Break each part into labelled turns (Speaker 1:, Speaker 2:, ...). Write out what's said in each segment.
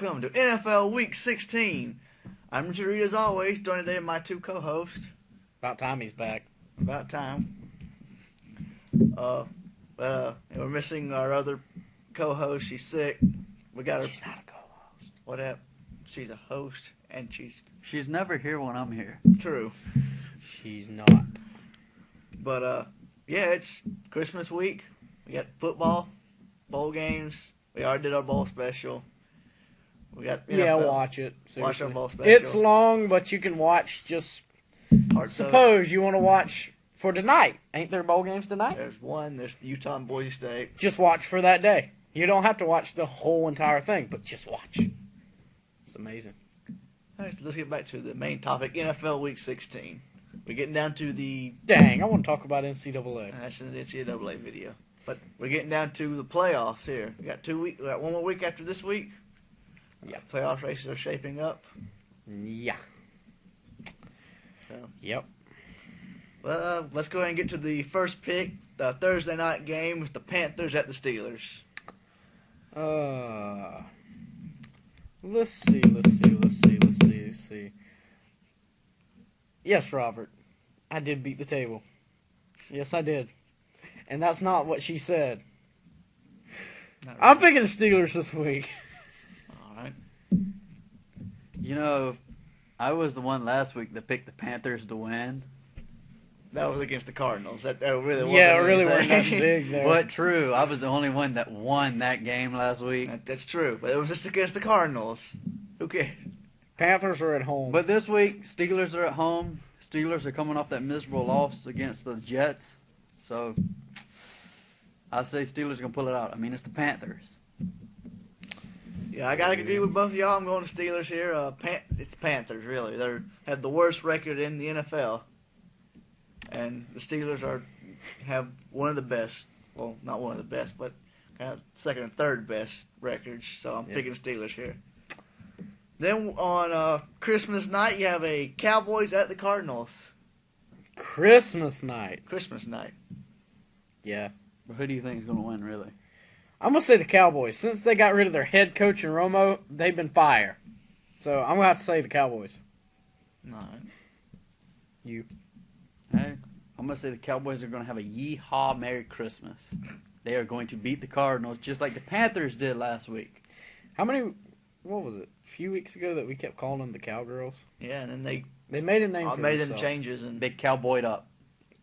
Speaker 1: welcome to NFL Week 16. I'm Richard Reed, as always, joined today by my two co-hosts.
Speaker 2: About time he's back.
Speaker 1: About time. We're missing our other co-host. She's sick. We got her.
Speaker 2: She's not a co-host.
Speaker 1: Whatever. She's a host, and
Speaker 3: She's never here when I'm here.
Speaker 1: true.
Speaker 2: She's not.
Speaker 1: But yeah, it's Christmas week. We got football, bowl games. We already did our bowl special. We got NFL.
Speaker 2: Yeah, watch it. Seriously.
Speaker 1: Watch our bowl special.
Speaker 2: It's long, but you can watch just... Suppose you want to watch for tonight. Ain't there bowl games tonight?
Speaker 1: There's one. There's Utah and Boise State.
Speaker 2: Just watch for that day. You don't have to watch the whole entire thing, but just watch. It's amazing.
Speaker 1: All right, so let's get back to the main topic, NFL Week 16. We're getting down to the...
Speaker 2: Dang, I want to talk about NCAA.
Speaker 1: That's an NCAA video. But we're getting down to the playoffs here. We got 2 weeks. We got one more week after this week.
Speaker 2: Yeah.
Speaker 1: Playoff races are shaping up.
Speaker 2: Yeah.
Speaker 1: So,
Speaker 2: Yep.
Speaker 1: well, let's go ahead and get to the first pick, the Thursday night game with the Panthers at the Steelers.
Speaker 2: Let's see. Yes, Robert. I did beat the table. Yes, I did. And that's not what she said.
Speaker 1: Not
Speaker 2: I'm
Speaker 1: really.
Speaker 2: picking the Steelers this week.
Speaker 1: All right.
Speaker 3: You know, I was the one last week that picked the Panthers to win.
Speaker 1: That was against the Cardinals. That really wasn't
Speaker 2: Yeah, it really
Speaker 1: anything.
Speaker 2: wasn't that big there.
Speaker 3: But true, I was the only one that won that game last week.
Speaker 1: That's true. But it was just against the Cardinals. Who cares?
Speaker 2: Panthers are at home.
Speaker 3: But this week, Steelers are at home. Steelers are coming off that miserable loss against the Jets. So, I say Steelers are going to pull it out. I mean, it's the Panthers.
Speaker 1: Yeah, I gotta agree with both of y'all. I'm going to Steelers here. It's Panthers, really. They have the worst record in the NFL, and the Steelers have one of the best. Well, not one of the best, but kind of second and third best records. So I'm picking Steelers here. Then on Christmas night, you have a Cowboys at the Cardinals.
Speaker 2: Christmas night.
Speaker 1: Christmas night.
Speaker 2: Yeah.
Speaker 3: But who do you think is going to win, really?
Speaker 2: I'm going to say the Cowboys. Since they got rid of their head coach in Romo, they've been fire. So I'm going to have to say the Cowboys.
Speaker 1: All right.
Speaker 2: You.
Speaker 3: Hey, I'm going to say the Cowboys are going to have a yee-haw Merry Christmas. They are going to beat the Cardinals just like the Panthers did last week.
Speaker 2: What was it? A few weeks ago that we kept calling them the Cowgirls?
Speaker 1: Yeah, and then
Speaker 2: They made a name for
Speaker 1: made them
Speaker 2: themselves.
Speaker 1: changes and
Speaker 3: They cowboyed up.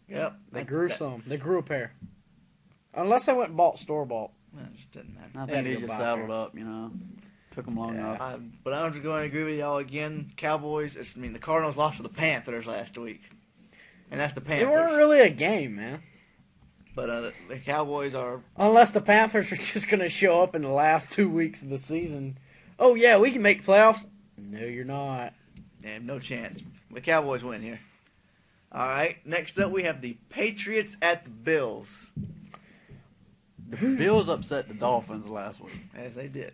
Speaker 1: yep.
Speaker 2: They grew some. They grew a pair. Unless they went and bought store-bought.
Speaker 1: It just didn't matter.
Speaker 3: I
Speaker 2: They
Speaker 3: think
Speaker 2: had to
Speaker 3: they
Speaker 2: go
Speaker 3: just
Speaker 2: buy
Speaker 3: saddled
Speaker 2: her.
Speaker 3: up, you know. Took them long enough.
Speaker 1: But I'm just going to agree with y'all again. Cowboys. The Cardinals lost to the Panthers last week, and that's the
Speaker 2: It
Speaker 1: Panthers.
Speaker 2: weren't really a game, man.
Speaker 1: But the Cowboys are.
Speaker 2: Unless the Panthers are just going to show up in the last 2 weeks of the season. Oh, yeah, we can make playoffs. No, you're not.
Speaker 1: They have no chance. The Cowboys win here. All right. Next up, we have the Patriots at the Bills.
Speaker 3: The Bills upset the Dolphins last week,
Speaker 1: As they did.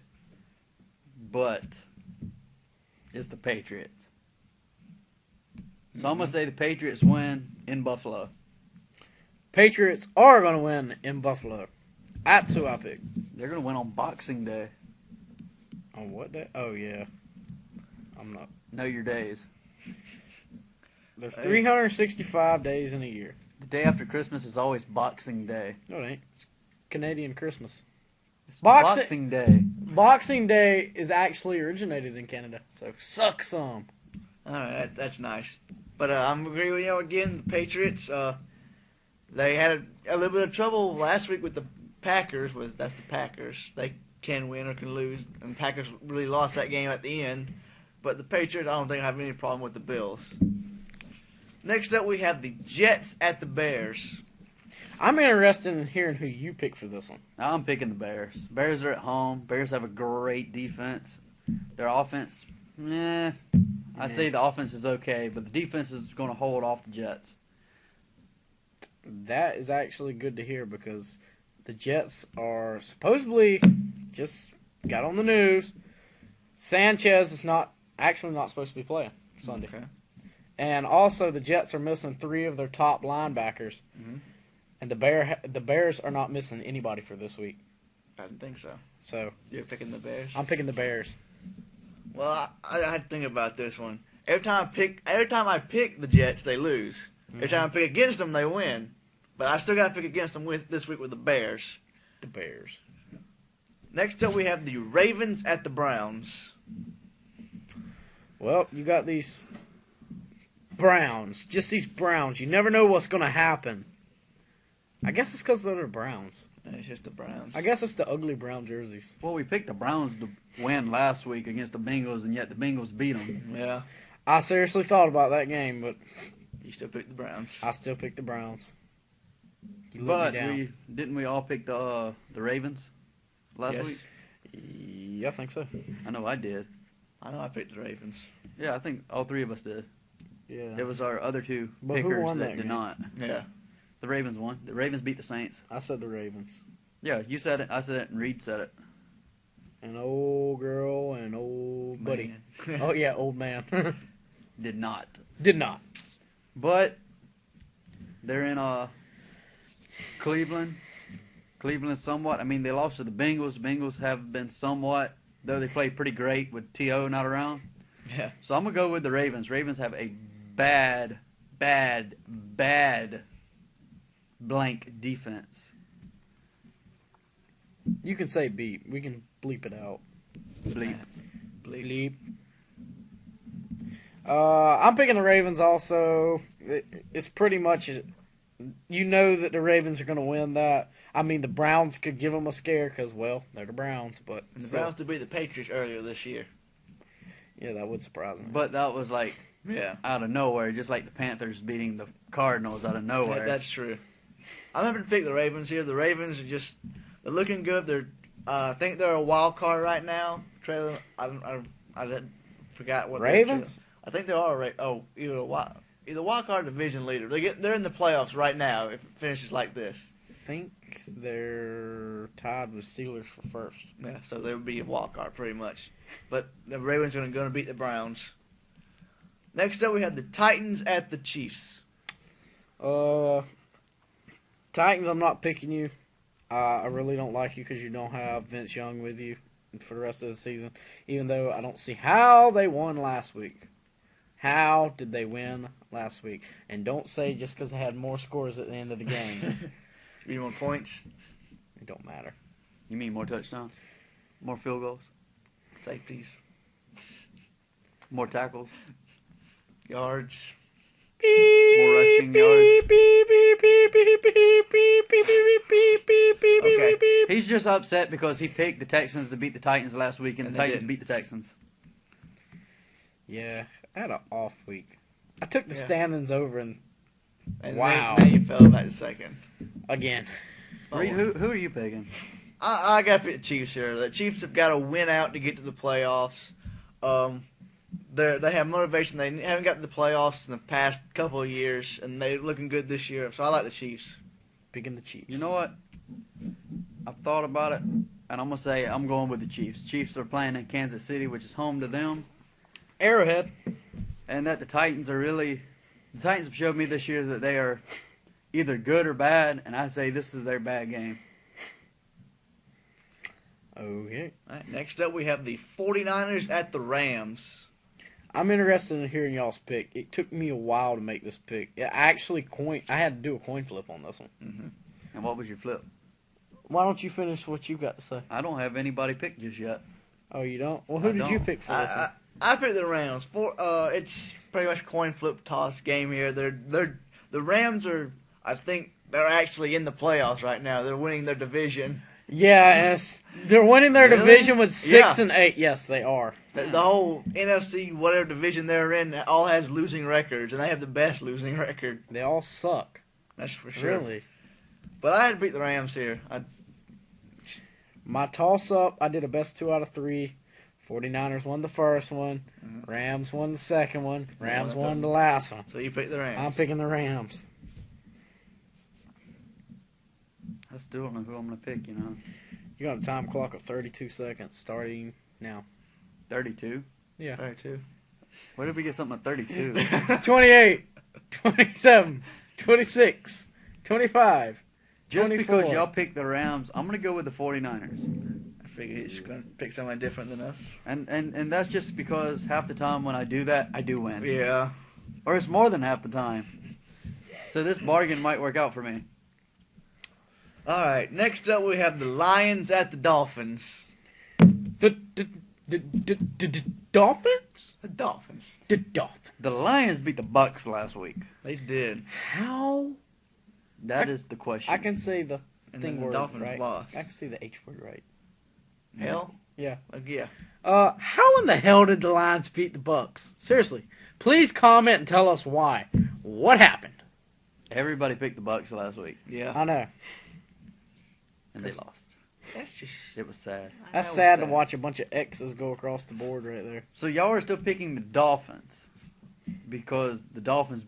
Speaker 3: but it's the Patriots. So I'm going to say the Patriots win in Buffalo.
Speaker 2: Patriots are going to win in Buffalo. That's who I pick.
Speaker 3: They're going to win on Boxing Day.
Speaker 2: On what day? Oh, yeah. I'm not.
Speaker 3: Know your days.
Speaker 2: There's
Speaker 1: Hey.
Speaker 2: 365 days in a year.
Speaker 3: The day after Christmas is always Boxing Day.
Speaker 2: No, it ain't. It's Canadian Christmas.
Speaker 3: It's
Speaker 2: Boxing-
Speaker 3: Boxing Day.
Speaker 2: Boxing Day is actually originated in Canada, so suck some.
Speaker 1: All right. That's nice. But I'm agreeing with y'all again. The Patriots. They had a little bit of trouble last week with the Packers. That's the Packers. They can win or can lose, and Packers really lost that game at the end. But the Patriots, I don't think have any problem with the Bills. Next up, we have the Jets at the Bears.
Speaker 2: I'm interested in hearing who you pick for this one.
Speaker 3: I'm picking the Bears. Bears are at home. Bears have a great defense. Their offense, I'd say the offense is okay, but the defense is going to hold off the Jets.
Speaker 2: That is actually good to hear because the Jets are supposedly just got on the news. Sanchez is not supposed to be playing Sunday.
Speaker 1: Okay.
Speaker 2: And also the Jets are missing 3 of their top linebackers.
Speaker 1: Mhm.
Speaker 2: And the Bears are not missing anybody for this week.
Speaker 1: I didn't think so.
Speaker 2: So
Speaker 1: You're picking the Bears?
Speaker 2: I'm picking the Bears.
Speaker 1: Well, I had to think about this one. Every time I pick the Jets, they lose. Every time I pick against them, they win. But I still got to pick against them this week with the Bears.
Speaker 2: The Bears.
Speaker 1: Next up, we have the Ravens at the Browns.
Speaker 2: Well, you got these Browns. Just these Browns. You never know what's going to happen. I guess it's because they're the Browns.
Speaker 1: It's just the Browns.
Speaker 2: I guess it's the ugly brown jerseys.
Speaker 3: Well, we picked the Browns to win last week against the Bengals, and yet the Bengals beat them.
Speaker 1: Yeah.
Speaker 2: I seriously thought about that game, but
Speaker 1: You still picked the Browns.
Speaker 2: I still picked the Browns. You let
Speaker 3: But
Speaker 2: me down.
Speaker 3: didn't we all pick the Ravens last
Speaker 1: Yes.
Speaker 3: week?
Speaker 2: Yeah, I think so.
Speaker 3: I know I did.
Speaker 1: I know I picked the Ravens.
Speaker 3: Yeah, I think all three of us did.
Speaker 2: Yeah.
Speaker 3: It was our other two
Speaker 2: But who
Speaker 3: pickers
Speaker 2: won
Speaker 3: that
Speaker 2: that
Speaker 3: did
Speaker 2: game?
Speaker 3: not.
Speaker 1: Yeah.
Speaker 3: The Ravens won. The Ravens beat the Saints.
Speaker 2: I said the Ravens.
Speaker 3: Yeah, you said it. I said it, and Reed said it.
Speaker 2: An old girl and old buddy.
Speaker 1: Man.
Speaker 2: Oh, yeah, old man.
Speaker 3: Did not.
Speaker 2: Did not.
Speaker 3: But they're in Cleveland. Cleveland somewhat. I mean, they lost to the Bengals. The Bengals have been somewhat, though they played pretty great with T.O. not around.
Speaker 1: Yeah.
Speaker 3: So I'm going to go with the Ravens. Ravens have a bad blank defense.
Speaker 2: You can say beep. We can bleep it out.
Speaker 3: Bleep.
Speaker 2: Bleep. I'm picking the Ravens also. It's pretty much, you know that the Ravens are going to win that. I mean, the Browns could give them a scare because, well, they're the Browns. But
Speaker 1: The
Speaker 2: still,
Speaker 1: Browns to beat the Patriots earlier this year.
Speaker 2: yeah, that would surprise me.
Speaker 3: But that was like
Speaker 1: Yeah.
Speaker 3: out of nowhere, just like the Panthers beating the Cardinals out of nowhere.
Speaker 1: That's true. I'm having to pick the Ravens here. The Ravens are they're looking good. I think they're a wild card right now. Trailer, I forgot what
Speaker 2: Ravens?
Speaker 1: I think they are. Either wild card or division leader. They're in the playoffs right now. If it finishes like this,
Speaker 2: I think they're tied with Steelers for first.
Speaker 1: yeah. So they would be a wild card pretty much. But the Ravens are going to beat the Browns. Next up, we have the Titans at the Chiefs.
Speaker 2: Titans, I'm not picking you. I really don't like you because you don't have Vince Young with you for the rest of the season, even though I don't see how they won last week. How did they win last week? And don't say just because they had more scores at the end of the game.
Speaker 1: 3 more points,
Speaker 2: It don't matter.
Speaker 3: You mean more touchdowns? More field goals?
Speaker 1: safeties,
Speaker 3: More tackles?
Speaker 1: yards.
Speaker 3: More rushing yards? Okay. He's just upset because he picked the Texans to beat the Titans last week, and the
Speaker 1: And they
Speaker 3: Titans
Speaker 1: didn't.
Speaker 3: beat the Texans.
Speaker 2: Yeah, I had an off week. I took the
Speaker 1: Yeah.
Speaker 2: standings over and
Speaker 1: And
Speaker 2: Wow.
Speaker 1: Now you fell back to second.
Speaker 2: again.
Speaker 3: Reed, who are you picking?
Speaker 1: I got to pick the Chiefs here. The Chiefs have got to win out to get to the playoffs. They have motivation. They haven't got to the playoffs in the past couple of years, and they're looking good this year. So I like the Chiefs.
Speaker 2: Picking the Chiefs.
Speaker 3: You know what? I've thought about it, and I'm going to say I'm going with the Chiefs. Chiefs are playing in Kansas City, which is home to them,
Speaker 2: Arrowhead.
Speaker 3: and that the Titans have showed me this year that they are either good or bad, and I say this is their bad game.
Speaker 2: Okay.
Speaker 1: All right, next up, we have the 49ers at the Rams.
Speaker 2: I'm interested in hearing y'all's pick. It took me a while to make this pick. I had to do a coin flip on this one.
Speaker 1: Mm-hmm.
Speaker 3: And what was your flip?
Speaker 2: Why don't you finish what you got to say?
Speaker 3: I don't have anybody picked just yet.
Speaker 2: Oh, you don't? Well, who
Speaker 3: I
Speaker 2: did you
Speaker 3: don't.
Speaker 2: pick for this one?
Speaker 1: I picked the Rams. It's pretty much coin flip toss game here. The Rams are. I think they're actually in the playoffs right now. They're winning their division.
Speaker 2: Yeah, they're winning their
Speaker 3: Really?
Speaker 2: division with 6
Speaker 1: Yeah.
Speaker 2: and 8. Yes, they are.
Speaker 1: The whole NFC, whatever division they're in, all has losing records, and they have the best losing record.
Speaker 2: They all suck.
Speaker 1: That's for sure.
Speaker 2: Really.
Speaker 1: But I had to beat the Rams here.
Speaker 2: My toss-up, I did a best 2 out of 3. 49ers won the first one.
Speaker 1: Mhm.
Speaker 2: Rams won the second one. Rams
Speaker 1: that's
Speaker 2: won
Speaker 1: a-
Speaker 2: the last one.
Speaker 1: So you picked the Rams.
Speaker 2: I'm picking the Rams.
Speaker 3: I still don't know who I'm going to pick,
Speaker 2: You got a time clock of 32 seconds starting now.
Speaker 3: 32?
Speaker 2: Yeah.
Speaker 1: Right, too.
Speaker 3: Where did we get something at 32?
Speaker 2: 28, 27, 26, 25.
Speaker 3: Just
Speaker 2: 24.
Speaker 3: because y'all picked the Rams, I'm going to go with the 49ers.
Speaker 1: figure he's going to pick somebody different than us.
Speaker 3: And that's just because half the time when I do that, I do win.
Speaker 1: Yeah.
Speaker 3: Or it's more than half the time. So this bargain might work out for me.
Speaker 1: All right. Next up, we have the Lions at the Dolphins.
Speaker 2: The Dolphins?
Speaker 1: The Dolphins.
Speaker 2: The Dolphins.
Speaker 3: The Lions beat the Bucks last week.
Speaker 1: They did.
Speaker 2: How?
Speaker 3: That is the question.
Speaker 2: I can say the
Speaker 1: And
Speaker 2: thing
Speaker 1: then the
Speaker 2: word
Speaker 1: Dolphins
Speaker 2: right.
Speaker 1: lost.
Speaker 2: I can say the H word right.
Speaker 1: Hell?
Speaker 2: Yeah.
Speaker 1: Yeah.
Speaker 2: How in the hell did the Lions beat the Bucks? Seriously. Please comment and tell us why. What happened?
Speaker 3: Everybody picked the Bucks last week,
Speaker 1: Yeah.
Speaker 2: I know.
Speaker 3: and they lost.
Speaker 1: That's just...
Speaker 3: It was sad.
Speaker 2: That's
Speaker 1: That was
Speaker 2: sad to watch a bunch of X's go across the board right there.
Speaker 3: So y'all are still picking the Dolphins because the Dolphins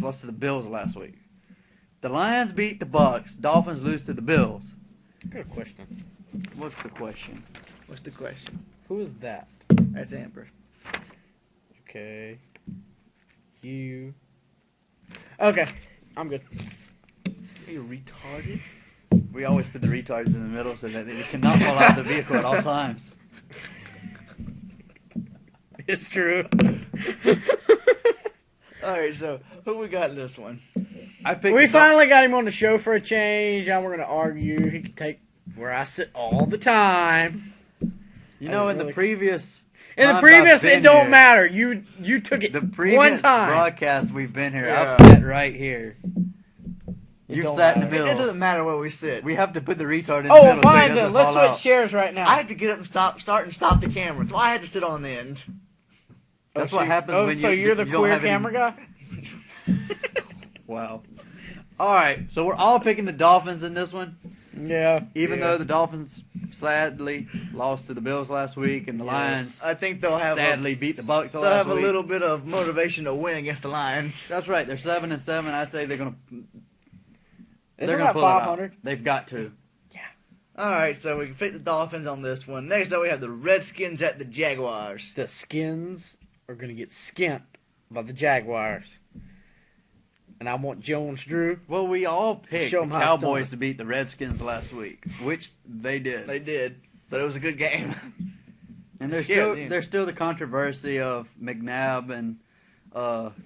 Speaker 3: lost to the Bills last week. The Lions beat the Bucks. Dolphins lose to the Bills.
Speaker 2: Good question.
Speaker 3: What's the question?
Speaker 1: What's the question?
Speaker 2: Who is that?
Speaker 1: That's Amber.
Speaker 2: Okay. You. Okay. I'm good.
Speaker 1: Are you retarded?
Speaker 3: We always put the retards in the middle so that they cannot fall out of the vehicle at all times.
Speaker 2: It's true.
Speaker 1: All right, so who we got in this one?
Speaker 3: I picked.
Speaker 2: We
Speaker 3: the
Speaker 2: finally got him on the show for a change. Now we're going to argue. He can take where I sit all the time.
Speaker 3: You know, in the previous.
Speaker 2: In the
Speaker 3: times
Speaker 2: previous,
Speaker 3: I've been
Speaker 2: it don't
Speaker 3: here,
Speaker 2: matter. You took it
Speaker 3: The previous
Speaker 2: one time.
Speaker 3: broadcast we've been here,
Speaker 1: Yeah.
Speaker 3: I've sat right here. You've
Speaker 2: don't
Speaker 3: sat in the
Speaker 2: matter.
Speaker 1: It
Speaker 3: middle.
Speaker 1: doesn't matter where we sit.
Speaker 3: We have to put the retard in the
Speaker 2: Oh,
Speaker 3: middle.
Speaker 2: fine
Speaker 3: so he
Speaker 2: then.
Speaker 3: doesn't
Speaker 2: Let's
Speaker 3: fall
Speaker 2: switch
Speaker 3: out.
Speaker 2: chairs right now.
Speaker 1: I had to get up and start and stop the camera. So I had to sit on the end.
Speaker 3: That's
Speaker 2: so
Speaker 3: what happens
Speaker 2: Oh,
Speaker 3: when
Speaker 2: so
Speaker 3: you
Speaker 2: you're the
Speaker 3: you don't
Speaker 2: queer
Speaker 3: have any-
Speaker 2: camera guy?
Speaker 3: Wow. All right, so we're all picking the Dolphins in this one,
Speaker 2: Yeah.
Speaker 3: even
Speaker 1: Yeah.
Speaker 3: though the Dolphins sadly lost to the Bills last week, and the Lions
Speaker 1: I think they'll have
Speaker 3: sadly beat the Bucks
Speaker 1: they'll
Speaker 3: last
Speaker 1: have a
Speaker 3: week.
Speaker 1: little bit of motivation to win against the Lions.
Speaker 3: That's right. They're 7-7. I say they're gonna
Speaker 2: Isn't
Speaker 3: gonna
Speaker 2: that
Speaker 3: pull it out.
Speaker 2: 500?
Speaker 3: They've got to.
Speaker 1: All right, so we can pick the Dolphins on this one. Next up, we have the Redskins at the Jaguars.
Speaker 2: The Skins are going to get skint by the Jaguars. And I want Jones Drew.
Speaker 3: Well, we all picked
Speaker 2: Show
Speaker 3: the
Speaker 2: 'em how it's
Speaker 3: Cowboys
Speaker 2: done.
Speaker 3: to beat the Redskins last week, which they did.
Speaker 1: They did, but it was a good game.
Speaker 3: And there's
Speaker 1: Yeah,
Speaker 3: still the controversy of McNabb and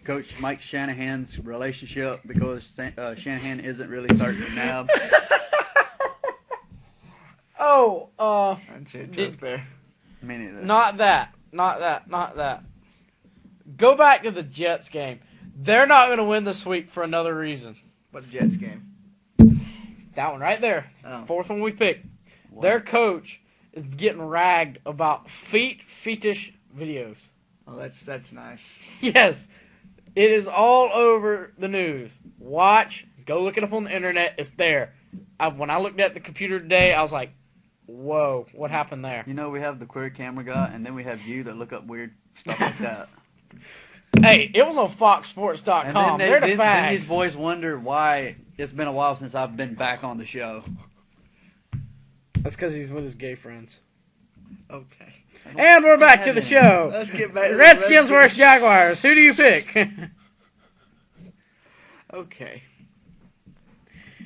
Speaker 3: Coach Mike Shanahan's relationship because Shanahan isn't really starting McNabb.
Speaker 2: Oh,
Speaker 1: I didn't see a joke
Speaker 2: Did-
Speaker 1: there.
Speaker 3: Me neither.
Speaker 2: not that. Not that. Go back to the Jets game. They're not going to win this week for another reason.
Speaker 1: What Jets game?
Speaker 2: That one right there.
Speaker 1: Oh.
Speaker 2: Fourth one we picked.
Speaker 3: What?
Speaker 2: Their coach is getting ragged about fetish videos.
Speaker 1: Oh, that's nice.
Speaker 2: Yes. It is all over the news. Watch. Go look it up on the internet. It's there. When I looked at the computer today, I was like, whoa, what happened there?
Speaker 3: You know, we have the queer camera guy, and then we have you that look up weird stuff like that.
Speaker 2: Hey, it was on FoxSports.com.
Speaker 3: And then,
Speaker 2: They're the
Speaker 3: then
Speaker 2: facts.
Speaker 3: these boys wonder why it's been a while since I've been back on the show.
Speaker 2: That's because he's with his gay friends.
Speaker 1: Okay.
Speaker 2: And we're back to the show.
Speaker 1: Let's get back to the
Speaker 2: Redskins versus Jaguars. Who do you pick?
Speaker 1: Okay.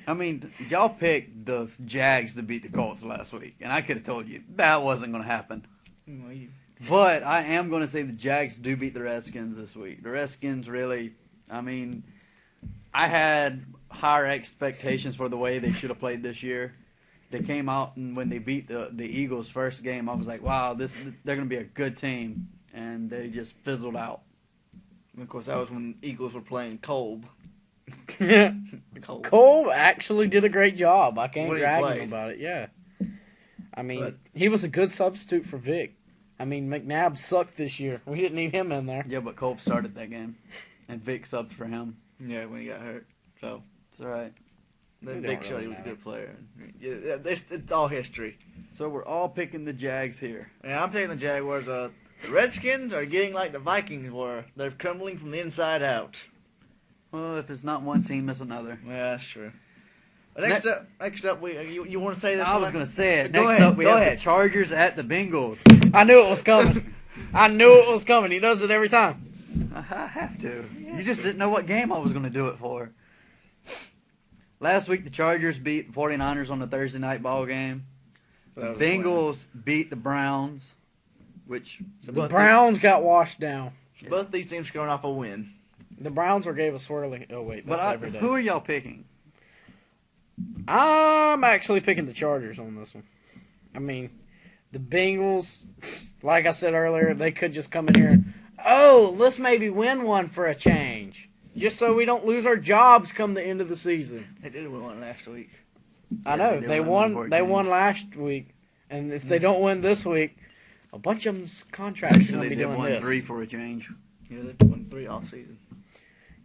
Speaker 3: I mean, y'all picked the Jags to beat the Colts last week, and I could have told you that wasn't going to happen.
Speaker 1: Well,
Speaker 3: But I am going to say the Jags do beat the Redskins this week. The Redskins really, I mean, I had higher expectations for the way they should have played this year. They came out, and when they beat the Eagles first game, I was like, wow, they're going to be a good team. And they just fizzled out.
Speaker 1: And of course, that was when Eagles were playing Kolb.
Speaker 2: Cole actually did a great job. I can't
Speaker 1: When he
Speaker 2: drag
Speaker 1: played.
Speaker 2: him about it. Yeah. I mean,
Speaker 1: But-
Speaker 2: he was a good substitute for Vic. I mean, McNabb sucked this year. We didn't need him in there.
Speaker 3: Yeah, but Colb started that game, and Vic subbed for him.
Speaker 1: Yeah, when he got hurt. So,
Speaker 3: That's all right.
Speaker 1: then
Speaker 2: It
Speaker 1: Vic
Speaker 2: don't
Speaker 1: showed he
Speaker 2: really
Speaker 1: was a
Speaker 2: matter.
Speaker 1: good player. Yeah, it's all history.
Speaker 3: So we're all picking the Jags here.
Speaker 1: Yeah, I'm taking the Jaguars. The Redskins are getting like the Vikings were. They're crumbling from the inside out.
Speaker 3: Well, if it's not one team, it's another.
Speaker 1: Yeah, that's true. But next up, you want to say this?
Speaker 3: I was
Speaker 1: one?
Speaker 3: going to say it.
Speaker 1: Go
Speaker 3: Next
Speaker 1: ahead,
Speaker 3: up, we
Speaker 1: go
Speaker 3: have
Speaker 1: ahead.
Speaker 3: the Chargers at the Bengals.
Speaker 2: I knew it was coming. I knew it was coming. He does it every time.
Speaker 3: I have to. You just didn't know what game I was going to do it for. Last week, the Chargers beat the 49ers on the Thursday night ball game. Bengals beat the Browns, which
Speaker 1: So
Speaker 2: The
Speaker 1: both
Speaker 2: Browns got washed down.
Speaker 1: both these teams going off a win.
Speaker 2: The Browns gave a swirly. Oh wait, that's every day.
Speaker 3: who are y'all picking?
Speaker 2: I'm actually picking the Chargers on this one. I mean, the Bengals, like I said earlier, they could just come in here and, let's maybe win one for a change. Just so we don't lose our jobs come the end of the season.
Speaker 1: They did win one last week.
Speaker 2: I know.
Speaker 3: they
Speaker 2: They
Speaker 3: did
Speaker 2: won
Speaker 3: win
Speaker 2: they
Speaker 3: 14.
Speaker 2: won last week. And if they don't win this week, a bunch of them's contracts are going
Speaker 3: Actually,
Speaker 2: to be
Speaker 3: they
Speaker 2: doing
Speaker 3: won
Speaker 2: this.
Speaker 3: 3 for a change.
Speaker 1: Yeah, they've won 3 all season.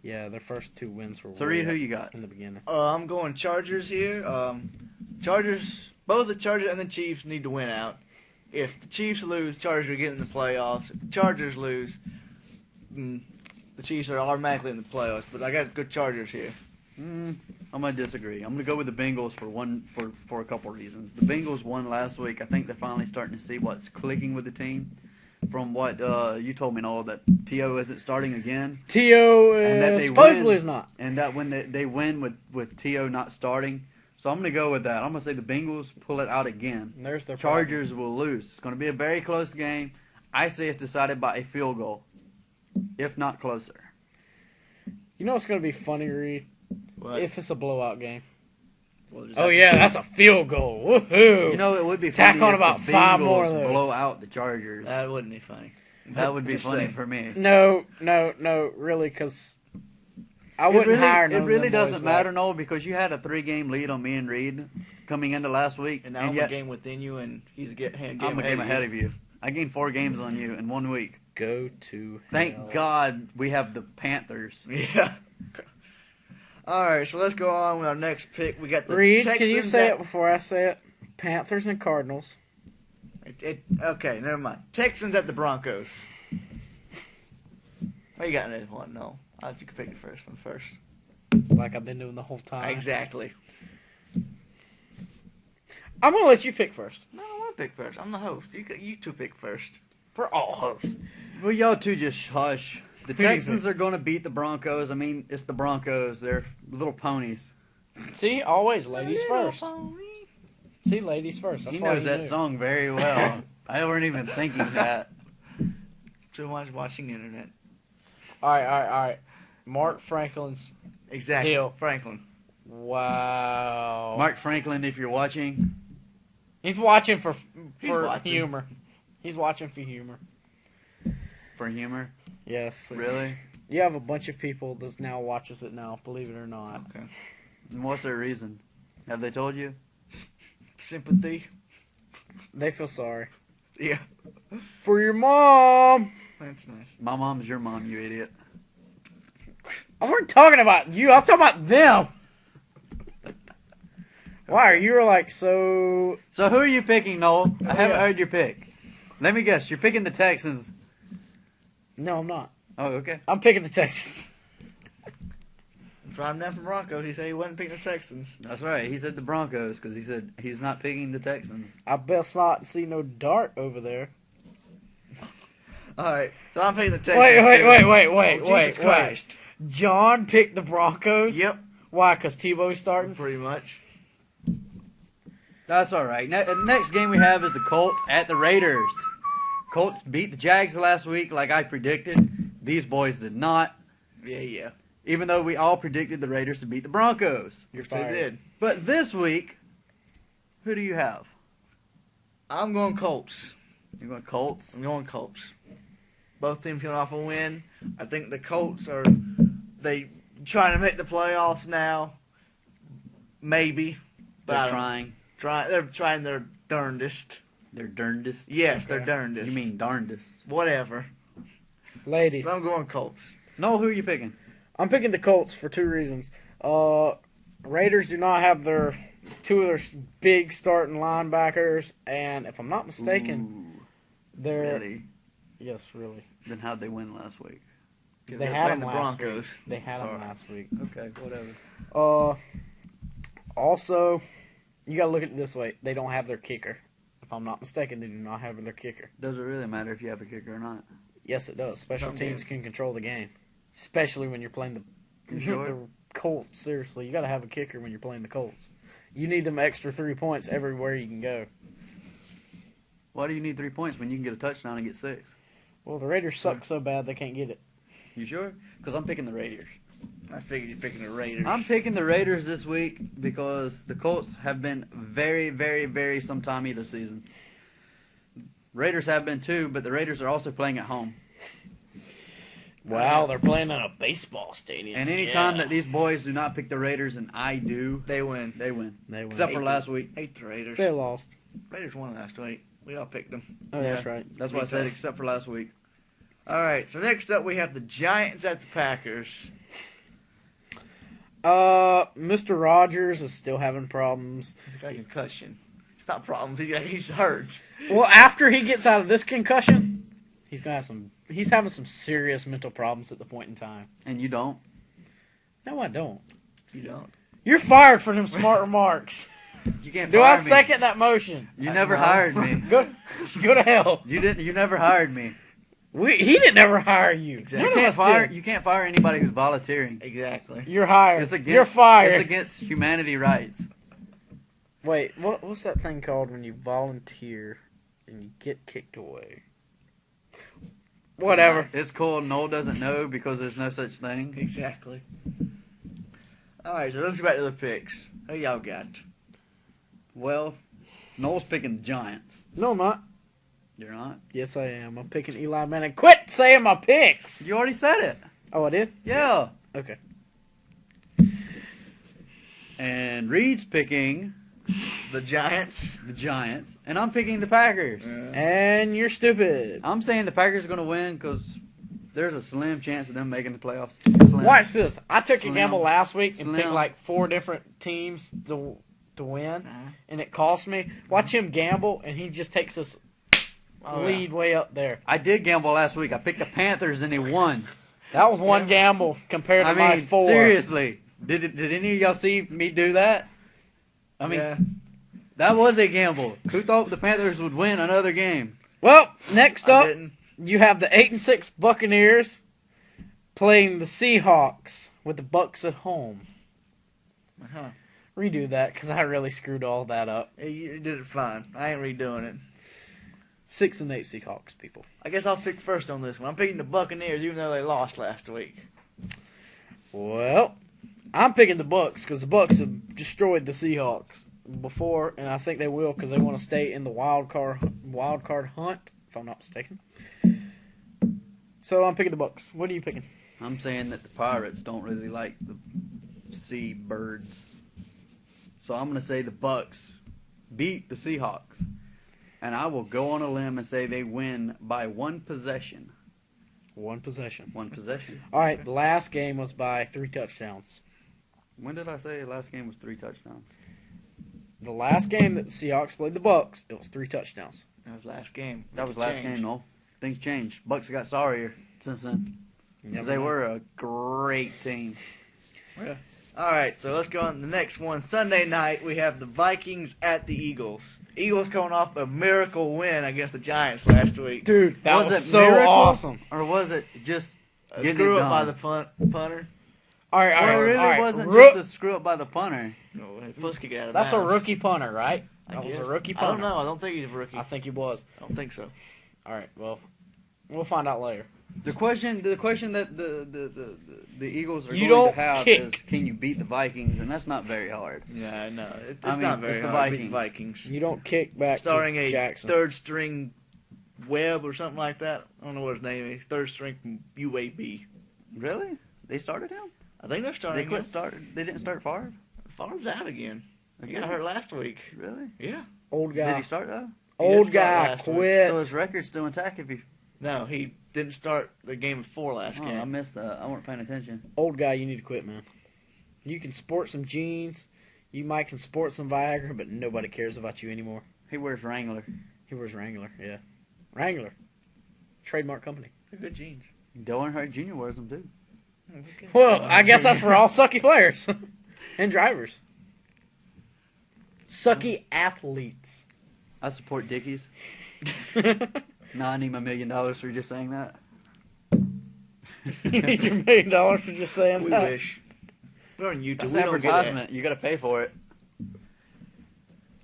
Speaker 2: Yeah, their first 2 wins were
Speaker 3: So,
Speaker 2: way
Speaker 3: Reed, who
Speaker 2: up
Speaker 3: you got?
Speaker 2: in the beginning.
Speaker 1: I'm going Chargers here. Both the Chargers and the Chiefs need to win out. If the Chiefs lose, Chargers will get in the playoffs. If the Chargers lose, the Chiefs are automatically in the playoffs. But I got good Chargers here.
Speaker 3: I'm gonna disagree. I'm gonna go with the Bengals for a couple reasons. The Bengals won last week. I think they're finally starting to see what's clicking with the team. From what you told me, Noel, that T.O. isn't starting again,
Speaker 2: T.O.
Speaker 3: And that they
Speaker 2: supposedly
Speaker 3: win.
Speaker 2: is not.
Speaker 3: and that when they win with T.O. not starting, so I'm gonna go with that. I'm gonna say the Bengals pull it out again.
Speaker 2: And there's their
Speaker 3: Chargers will lose. It's gonna be a very close game. I say it's decided by a field goal, if not closer.
Speaker 2: problem. You know what's going to be funny, Reed?
Speaker 1: What?
Speaker 2: If it's a blowout game.
Speaker 1: We'll just
Speaker 2: Oh,
Speaker 1: have to
Speaker 2: yeah,
Speaker 1: see.
Speaker 2: that's a field goal. Woohoo!
Speaker 3: You know, it would be
Speaker 2: Tack
Speaker 3: funny
Speaker 2: on
Speaker 3: if
Speaker 2: about
Speaker 3: the
Speaker 2: 5 more of
Speaker 3: Bengals
Speaker 2: those.
Speaker 3: blow out the Chargers.
Speaker 1: That wouldn't be funny.
Speaker 3: That would be
Speaker 1: Just
Speaker 3: funny
Speaker 1: saying.
Speaker 3: for me.
Speaker 2: No, really, because I wouldn't hire none
Speaker 3: It
Speaker 2: of
Speaker 3: really
Speaker 2: them boys
Speaker 3: doesn't
Speaker 2: back.
Speaker 3: matter, Noel, because you had a 3-game lead on me and Reed coming into last week,
Speaker 1: And now
Speaker 3: and
Speaker 1: I'm
Speaker 3: yet
Speaker 1: a game within you, and he's a game
Speaker 3: I'm a game ahead
Speaker 1: of
Speaker 3: of you. I gained 4 games on you in 1 week.
Speaker 2: Go to
Speaker 3: Thank
Speaker 2: hell.
Speaker 3: God we have the Panthers.
Speaker 1: you. Yeah. All right, so let's go on with our next pick. We got the
Speaker 2: Reed,
Speaker 1: Texans.
Speaker 2: can you say it before I say it? Panthers and Cardinals.
Speaker 1: Okay, never mind. Texans at the Broncos. Oh, you got another one? No. I'll let you pick the first one first.
Speaker 2: Like I've been doing the whole time.
Speaker 1: Exactly.
Speaker 2: I'm going to let you pick first.
Speaker 1: No, I want to pick first. I'm the host. You two pick first.
Speaker 2: We're all hosts.
Speaker 3: Well, y'all two just hush. The Texans are going to beat the Broncos. I mean, it's the Broncos. They're little ponies.
Speaker 2: See, always ladies
Speaker 1: Little
Speaker 2: first.
Speaker 1: pony.
Speaker 2: See, ladies first. That's
Speaker 3: He
Speaker 2: why
Speaker 3: knows that
Speaker 2: knew.
Speaker 3: song very well. I weren't even thinking that.
Speaker 1: Too much watching the internet.
Speaker 2: All right. Mark Franklin's.
Speaker 1: Exactly.
Speaker 2: Deal.
Speaker 1: Franklin.
Speaker 2: Wow.
Speaker 3: Mark Franklin, if you're watching,
Speaker 2: He's watching for
Speaker 1: watching.
Speaker 2: humor. He's watching for humor.
Speaker 3: for humor.
Speaker 2: Yes.
Speaker 3: Really?
Speaker 2: You have a bunch of people that now watches it now, believe it or not.
Speaker 1: Okay.
Speaker 3: And what's their reason? Have they told you?
Speaker 1: Sympathy.
Speaker 2: They feel sorry.
Speaker 1: Yeah.
Speaker 2: For your mom!
Speaker 1: That's nice.
Speaker 3: My mom's your mom, you idiot.
Speaker 2: I weren't talking about you, I was talking about them! Why? You were like, so...
Speaker 3: So who are you picking, Noel? I haven't
Speaker 2: Yeah.
Speaker 3: heard your pick. Let me guess. You're picking the Texans.
Speaker 2: No, I'm not.
Speaker 3: Oh, okay.
Speaker 2: I'm picking the Texans.
Speaker 1: From them from Broncos, he said he wasn't picking the Texans.
Speaker 3: That's right. He said the Broncos because he said he's not picking the Texans.
Speaker 2: I best not see no dart over there.
Speaker 1: All right, so I'm picking the Texans.
Speaker 2: Wait,
Speaker 1: Oh, Jesus Christ.
Speaker 2: John picked the Broncos?
Speaker 1: Yep,
Speaker 2: Why, because Tebow's starting?
Speaker 1: pretty much.
Speaker 3: That's all right. Next game we have is the Colts at the Raiders. Colts beat the Jags last week like I predicted. These boys did not,
Speaker 1: Yeah.
Speaker 3: even though we all predicted the Raiders to beat the Broncos.
Speaker 2: You're
Speaker 1: They
Speaker 2: fired.
Speaker 1: did.
Speaker 3: But this week, who do you have?
Speaker 1: I'm going Colts.
Speaker 3: You're going Colts?
Speaker 1: I'm going Colts. Both teams coming off a win. I think the Colts are trying to make the playoffs now. Maybe. But I
Speaker 3: They're
Speaker 1: don't-
Speaker 3: trying.
Speaker 1: They're trying their darndest.
Speaker 3: They're darndest.
Speaker 1: Yes, they're
Speaker 2: Okay.
Speaker 1: darndest.
Speaker 3: You mean darndest.
Speaker 1: Whatever.
Speaker 2: Ladies,
Speaker 1: But I'm going Colts.
Speaker 3: No, who are you picking?
Speaker 2: I'm picking the Colts for 2 reasons. Raiders do not have their 2 of their big starting linebackers, and if I'm not mistaken,
Speaker 3: Ooh,
Speaker 2: they're...
Speaker 3: really?
Speaker 2: Yes, really.
Speaker 3: Then how'd they win last week?
Speaker 1: 'Cause
Speaker 2: They
Speaker 1: they're
Speaker 2: had
Speaker 1: playing
Speaker 2: them
Speaker 1: the
Speaker 2: last
Speaker 1: Broncos.
Speaker 2: week. They had them
Speaker 3: Sorry.
Speaker 2: last week.
Speaker 3: Okay, whatever.
Speaker 2: Also, you got to look at it this way. They don't have their kicker. If I'm not mistaken, they do not have their kicker.
Speaker 3: Does it really matter if you have a kicker or not?
Speaker 2: Yes, it does. Special
Speaker 1: Some
Speaker 2: teams
Speaker 1: do.
Speaker 2: can control the game, especially when you're playing the
Speaker 3: You sure?
Speaker 2: the Colts. Seriously, you got to have a kicker when you're playing the Colts. You need them extra 3 points everywhere you can go.
Speaker 3: Why do you need 3 points when you can get a touchdown and get 6?
Speaker 2: Well, the Raiders suck so bad they can't get it.
Speaker 3: You sure? Because I'm picking the Raiders.
Speaker 1: I figured you're picking the Raiders.
Speaker 3: I'm picking the Raiders this week because the Colts have been very, very, very sometimey this season. Raiders have been too, but the Raiders are also playing at home.
Speaker 2: Wow, they're playing in a baseball stadium.
Speaker 3: And anytime that these boys do not pick the Raiders, and I do,
Speaker 1: They win.
Speaker 3: they win.
Speaker 2: They win.
Speaker 3: Except for last week.
Speaker 1: Hate the Raiders.
Speaker 2: They lost.
Speaker 1: Raiders won last week. We all picked them.
Speaker 2: Oh,
Speaker 3: Yeah.
Speaker 2: that's right.
Speaker 3: That's what I said, except for last week.
Speaker 1: All right, so next up we have the Giants at the Packers.
Speaker 2: Mr. Rogers is still having problems.
Speaker 1: He's got a concussion. It's not problems. He's hurt.
Speaker 2: Well, after he gets out of this concussion, he's having some serious mental problems at the point in time.
Speaker 3: And you don't?
Speaker 2: No, I don't.
Speaker 1: You don't.
Speaker 2: You're fired for them smart remarks.
Speaker 3: You can't
Speaker 2: Do
Speaker 3: fire
Speaker 2: I
Speaker 3: me.
Speaker 2: second that motion?
Speaker 3: You never hired me.
Speaker 2: Go to hell.
Speaker 3: You didn't. You never hired me.
Speaker 2: He didn't ever hire you.
Speaker 1: Exactly.
Speaker 2: None of us did.
Speaker 3: You can't fire anybody who's volunteering.
Speaker 1: Exactly.
Speaker 2: You're hired.
Speaker 3: It's against,
Speaker 2: You're fired.
Speaker 3: It's against humanity rights.
Speaker 2: Wait, what's that thing called when you volunteer and you get kicked away? Whatever.
Speaker 3: It's cool. Noel doesn't know because there's no such thing.
Speaker 1: Exactly. All right, so let's go back to the picks. Who y'all got?
Speaker 3: Well, Noel's picking the Giants.
Speaker 2: No, I'm not.
Speaker 3: You're not?
Speaker 2: Yes, I am. I'm picking Eli Manning. Quit saying my picks.
Speaker 3: You already said it.
Speaker 2: Oh, I did?
Speaker 3: Yeah.
Speaker 2: Okay.
Speaker 3: And Reed's picking
Speaker 1: The Giants.
Speaker 3: the Giants. And I'm picking the Packers.
Speaker 2: And you're stupid.
Speaker 3: I'm saying the Packers are going to win because there's a slim chance of them making the playoffs. Slim.
Speaker 2: Watch this. I took
Speaker 3: Slim.
Speaker 2: a gamble last week and picked
Speaker 3: Slim.
Speaker 2: like 4 different teams to win, and it cost me. Watch him gamble, and he just takes us lead way up there.
Speaker 3: I did gamble last week. I picked the Panthers and they won.
Speaker 2: That was one gamble compared to my 4.
Speaker 3: seriously. Did any of y'all see me do that? I mean,
Speaker 1: Yeah.
Speaker 3: that was a gamble. Who thought the Panthers would win another game?
Speaker 2: Well, next
Speaker 1: I
Speaker 2: up,
Speaker 1: didn't.
Speaker 2: you have the 8-6 Buccaneers playing the Seahawks with the Bucks at home.
Speaker 1: Uh-huh.
Speaker 2: Redo that because I really screwed all that up.
Speaker 1: Yeah, you did it fine. I ain't redoing it.
Speaker 2: 6-8 Seahawks, people.
Speaker 1: I guess I'll pick first on this one. I'm picking the Buccaneers, even though they lost last week.
Speaker 2: Well, I'm picking the Bucks because the Bucks have destroyed the Seahawks before, and I think they will because they want to stay in the wild card hunt, if I'm not mistaken. So I'm picking the Bucks. What are you picking?
Speaker 3: I'm saying that the Pirates don't really like the sea birds. So I'm going to say the Bucks beat the Seahawks. And I will go on a limb and say they win by 1 possession.
Speaker 2: 1 possession.
Speaker 3: 1 possession.
Speaker 2: All right, the last game was by 3 touchdowns.
Speaker 3: When did I say the last game was 3 touchdowns?
Speaker 2: The last game that the Seahawks played the Bucks, it was 3 touchdowns.
Speaker 1: That was last game.
Speaker 3: That was last game, no. Things changed. Bucks got sorrier since then. Because they were a great team.
Speaker 1: Yeah. All right, so let's go on to the next one. Sunday night, we have the Vikings at the Eagles. Eagles coming off a miracle win against the Giants last week.
Speaker 2: Dude, that was
Speaker 3: it
Speaker 2: so
Speaker 3: miracle,
Speaker 2: awesome.
Speaker 3: Or was it just
Speaker 1: A
Speaker 3: getting
Speaker 1: screw
Speaker 3: it
Speaker 1: up by
Speaker 3: done?
Speaker 1: the punter.
Speaker 2: All right, all right,
Speaker 3: Well, it really
Speaker 2: all right.
Speaker 3: wasn't just a screw up by the punter.
Speaker 1: No, supposed to get out of
Speaker 2: That's a
Speaker 1: bounds.
Speaker 2: rookie punter, right?
Speaker 1: I
Speaker 2: That was
Speaker 1: guess.
Speaker 2: a rookie
Speaker 1: I
Speaker 2: punter.
Speaker 1: don't know. I don't think he's a rookie.
Speaker 2: I think he was.
Speaker 1: I don't think so.
Speaker 2: All right, well, we'll find out later.
Speaker 3: The question that the Eagles are
Speaker 2: You
Speaker 3: going
Speaker 2: don't
Speaker 3: to have
Speaker 2: kick.
Speaker 3: is, can you beat the Vikings? And that's not very hard.
Speaker 1: Yeah, I know. It's
Speaker 3: I mean,
Speaker 1: not very
Speaker 3: it's the
Speaker 1: hard to beat the
Speaker 3: Vikings.
Speaker 1: Vikings.
Speaker 2: You don't kick back
Speaker 1: Starring
Speaker 2: to
Speaker 1: a
Speaker 2: Jackson.
Speaker 1: third string Webb or something like that. I don't know what his name is. Third string from UAB.
Speaker 3: Really? They started him?
Speaker 1: I think they're starting.
Speaker 3: They quit started. They didn't start Favre?
Speaker 1: Favre's out again. He got
Speaker 3: Again?
Speaker 1: hurt last week.
Speaker 3: Really?
Speaker 1: Yeah.
Speaker 2: Old
Speaker 3: Did
Speaker 2: guy.
Speaker 3: he start though?
Speaker 1: He didn't
Speaker 2: Old
Speaker 1: start
Speaker 2: guy
Speaker 1: last week.
Speaker 2: quit.
Speaker 3: So his record's still intact if he.
Speaker 1: No, he didn't start the game before last
Speaker 3: Oh,
Speaker 1: game.
Speaker 3: I missed that. I weren't paying attention.
Speaker 2: Old guy, you need to quit, man. You can sport some jeans. You might can sport some Viagra, but nobody cares about you anymore.
Speaker 3: He wears Wrangler.
Speaker 2: He wears Wrangler, yeah. Wrangler. Trademark company.
Speaker 1: They're good jeans.
Speaker 3: Dylan Hurt Jr. wears them too.
Speaker 2: Well, I guess that's for all sucky players and drivers. Sucky athletes.
Speaker 3: I support Dickies. No, I need my $1 million for just saying that.
Speaker 2: You need your $1 million for just saying
Speaker 1: We
Speaker 2: that.
Speaker 1: wish. We're on YouTube.
Speaker 3: That's
Speaker 1: We don't get
Speaker 3: advertisement. You got to pay for it.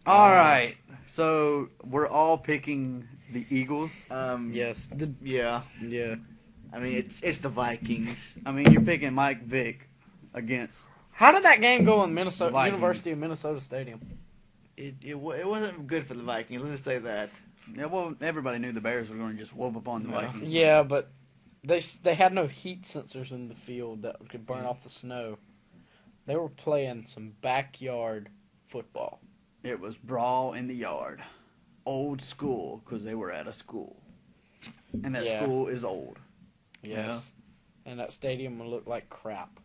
Speaker 3: All right. So we're all picking the Eagles.
Speaker 2: Yes.
Speaker 1: Yeah.
Speaker 2: Yeah.
Speaker 1: I mean, it's the Vikings.
Speaker 3: I mean, you're picking Mike Vick against.
Speaker 2: How did that game go in Minnesota
Speaker 3: Vikings.
Speaker 2: University of Minnesota Stadium?
Speaker 1: It wasn't good for the Vikings. Let's just say that.
Speaker 3: Yeah, well, everybody knew the Bears were going to just whoop up on the
Speaker 1: Yeah.
Speaker 3: Vikings.
Speaker 2: Yeah, but they had no heat sensors in the field that could burn off the snow. They were playing some backyard football.
Speaker 3: It was brawl in the yard. Old school, because they were at a school. And that
Speaker 2: Yeah.
Speaker 3: school is old.
Speaker 2: Yes. And that stadium will look like crap.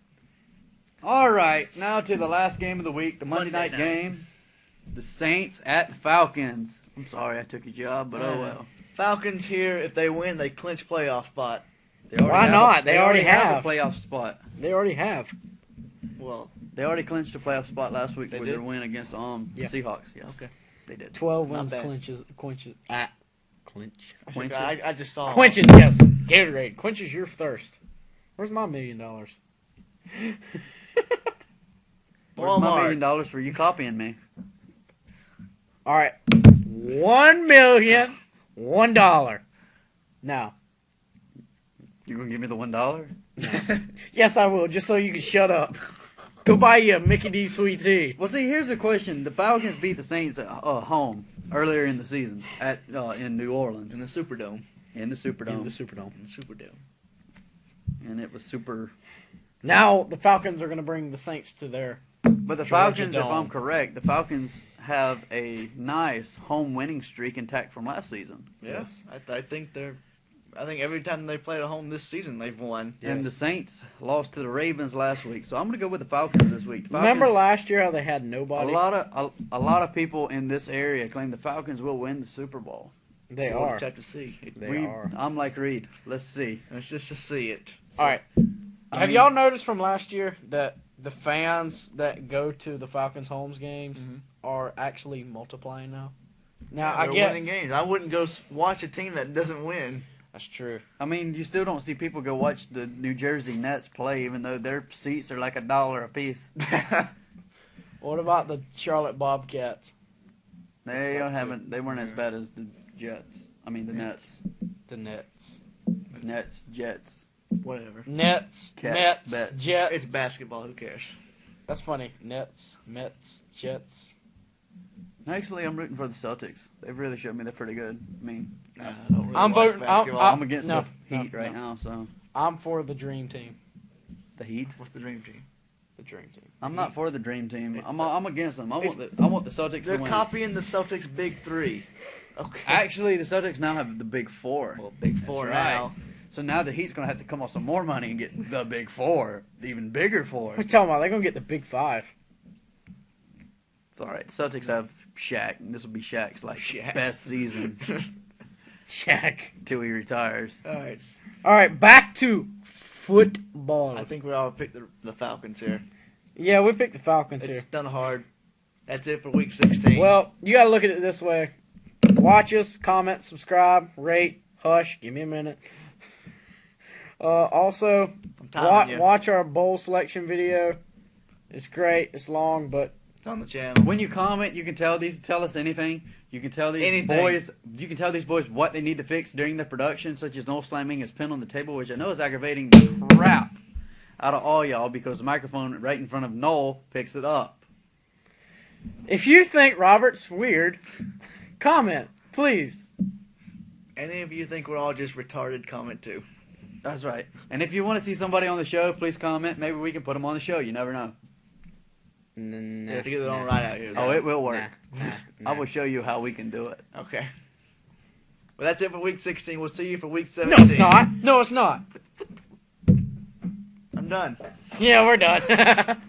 Speaker 3: All right, now to the last game of the week, the Monday night game. The Saints at the Falcons. I'm sorry I took your job, but oh well.
Speaker 1: Falcons here. If they win, they clinch playoff spot.
Speaker 3: They
Speaker 2: Why not? They already have.
Speaker 3: a playoff spot.
Speaker 2: They already have.
Speaker 1: Well,
Speaker 3: They already clinched a playoff spot last week
Speaker 1: They
Speaker 3: with
Speaker 1: did?
Speaker 3: their win against the
Speaker 2: Yeah.
Speaker 3: Seahawks. Yes.
Speaker 1: Okay.
Speaker 3: They did.
Speaker 2: 12
Speaker 1: Not
Speaker 2: wins
Speaker 1: bad.
Speaker 2: clinches. Clinch.
Speaker 3: Quenches.
Speaker 1: I just saw.
Speaker 2: Quenches, yes. Gatorade. Quenches your thirst. Where's my $1 million?
Speaker 3: Where's my $1
Speaker 1: Walmart.
Speaker 3: million for you copying me?
Speaker 2: All right. $1,000,001. Now,
Speaker 3: You gonna give me the $1?
Speaker 2: yes, I will, just so you can shut up. Go buy you a Mickey D sweet tea.
Speaker 3: Well, see, here's the question: the Falcons beat the Saints at home earlier in the season at in New Orleans
Speaker 1: in the Superdome.
Speaker 3: in the Superdome,
Speaker 2: In the Superdome.
Speaker 1: In the Superdome.
Speaker 3: and it was super.
Speaker 2: Now the Falcons are going to bring the Saints to their.
Speaker 3: But the
Speaker 2: Georgia
Speaker 3: Falcons, if
Speaker 2: Dome.
Speaker 3: I'm correct, the Falcons have a nice home winning streak intact from last season.
Speaker 1: Yes, I think they're. I think every time they played at home this season, they've won.
Speaker 3: And the
Speaker 2: Yes.
Speaker 3: Saints lost to the Ravens last week, so I'm going to go with the Falcons this week. The Falcons,
Speaker 2: Remember last year how they had
Speaker 3: a
Speaker 2: nobody?
Speaker 3: lot of people in this area claim the Falcons will win the Super Bowl.
Speaker 2: They
Speaker 1: We'll
Speaker 2: are.
Speaker 1: just have to see.
Speaker 2: They are.
Speaker 3: I'm like Reed. Let's see.
Speaker 1: It's just to see it.
Speaker 2: All right.
Speaker 3: I
Speaker 2: Have
Speaker 3: mean-
Speaker 2: y'all noticed from last year that the fans that go to the Falcons homes games
Speaker 1: Mhm.
Speaker 2: are actually multiplying now? Now
Speaker 1: They're
Speaker 2: I get
Speaker 1: winning games. I wouldn't go watch a team that doesn't win.
Speaker 2: that's true.
Speaker 3: I mean, you still don't see people go watch the New Jersey Nets play, even though their seats are like $1 a piece.
Speaker 2: What about the Charlotte Bobcats?
Speaker 3: They
Speaker 2: suck,
Speaker 3: haven't. They weren't as bad as the Jets. I mean, the Nets,
Speaker 2: The Nets.
Speaker 3: Jets.
Speaker 1: Whatever.
Speaker 2: Nets,
Speaker 3: Cats,
Speaker 2: Mets,
Speaker 3: bets.
Speaker 2: Jets.
Speaker 1: It's basketball. Who cares?
Speaker 2: That's funny. Nets, Mets, Jets.
Speaker 3: Actually, I'm rooting for the Celtics. They've really showed me they're pretty good. I mean,
Speaker 1: I don't really
Speaker 2: I'm
Speaker 1: watch
Speaker 2: voting-
Speaker 1: basketball.
Speaker 3: I'm against
Speaker 2: no,
Speaker 3: the Heat
Speaker 2: no,
Speaker 3: right
Speaker 2: no.
Speaker 3: now, so
Speaker 2: I'm for the Dream Team.
Speaker 3: the Heat.
Speaker 1: What's the dream team?
Speaker 2: The Dream Team.
Speaker 3: I'm not for the Dream Team. I'm against them. I want the Celtics
Speaker 1: They're
Speaker 3: to win.
Speaker 1: copying the Celtics' big three. Okay.
Speaker 3: Actually, the Celtics now have the Big Four.
Speaker 1: Well, big four
Speaker 3: That's right.
Speaker 1: now.
Speaker 3: So now the Heat's going to have to come off some more money and get the Big Four, the even bigger four.
Speaker 2: What you talking about? They're gonna get the Big Five.
Speaker 3: It's all right. Celtics have Shaq, and this will be Shaq's
Speaker 1: Shaq.
Speaker 3: best season
Speaker 2: Shaq.
Speaker 3: till he retires.
Speaker 1: All right.
Speaker 2: All right, back to football.
Speaker 1: I think we all picked the Falcons here.
Speaker 2: Yeah, we picked the Falcons
Speaker 1: It's
Speaker 2: here.
Speaker 1: done hard. That's it for week 16.
Speaker 2: Well, you got to look at it this way. Watch us, comment, subscribe, rate, hush. Give me a minute. Also,
Speaker 1: I'm timing you.
Speaker 2: watch our bowl selection video. It's great. It's long, but
Speaker 1: It's on the channel.
Speaker 3: When you comment, you can tell us anything. You can tell these
Speaker 1: Anything.
Speaker 3: boys. You can tell these boys what they need to fix during the production, such as no slamming his pen on the table, which I know is aggravating the crap out of all y'all because the microphone right in front of Noel picks it up.
Speaker 2: if you think Robert's weird, comment, please.
Speaker 1: Any of you think we're all just retarded, comment too.
Speaker 3: That's right. And if you want to see somebody on the show, please comment. Maybe we can put them on the show. You never know.
Speaker 1: They have to get their own right out here.
Speaker 3: Oh,
Speaker 1: though.
Speaker 3: it will work.
Speaker 2: Nah.
Speaker 3: I will show you how we can do it.
Speaker 1: Okay. Well, that's it for week 16. We'll see you for week
Speaker 2: No,
Speaker 1: 17.
Speaker 2: it's not. No, it's not.
Speaker 1: I'm done.
Speaker 2: Yeah, we're done.